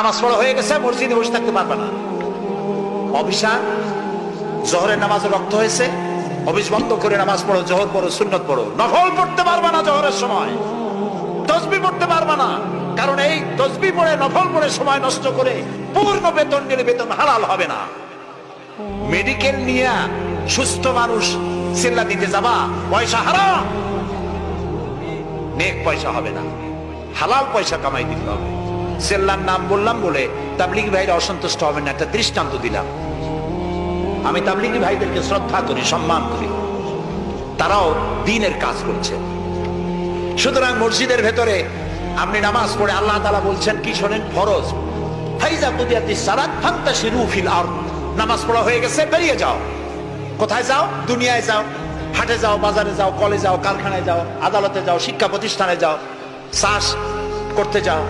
নামাজ পড়া হয়ে গেছে, মসজিদে বসে থাকতে পারবে না। অভিশাপ, জোহরের নামাজে রক্ত হয়েছে, অফিস বন্ধ করে নামাজ পড়ো, জোহর পড়ো, সুন্নত পড়ো। নফল পড়তে পারবে না জোহরের সময়, তসবিহ পড়তে পারবে না, কারণ এই তসবিহ পড়ে নফল পড়ে সময় নষ্ট করে পূর্ণ বেতন নিলে বেতন হালাল হবে না। মেডিকেল নিয়ে সুস্থ মানুষ চিল্লা দিতে যাবা, পয়সা হারাম, নেক পয়সা হবে না, হালাল পয়সা কামাই দিতে হবে। চিল্লার নাম বললাম বলে তাবলিগী ভাইরা অসন্তুষ্ট হবেন না, একটা দৃষ্টান্ত দিলাম। আমি তাবলিগী ভাইদেরকে শ্রদ্ধা করি, সম্মান করি, তারাও দ্বীনের কাজ করছে। সুতরাং মসজিদের ভেতরে আপনি নামাজ পড়ে আল্লাহ তাআলা বলছেন কি শোনেন, ফরজ, ফাইজা কুদিয়াতিস সালাত ফান্তাশিরু ফিল আরদ, নামাজ পড়া হয়ে গেছে, বেরিয়ে যাও। কোথায় যাও? দুনিয়ায় যাও, হাটে যাও, বাজারে যাও, কলেজে যাও, কারখানায় যাও, আদালতে যাও, শিক্ষা প্রতিষ্ঠানে যাও, চাষ করতে যাও,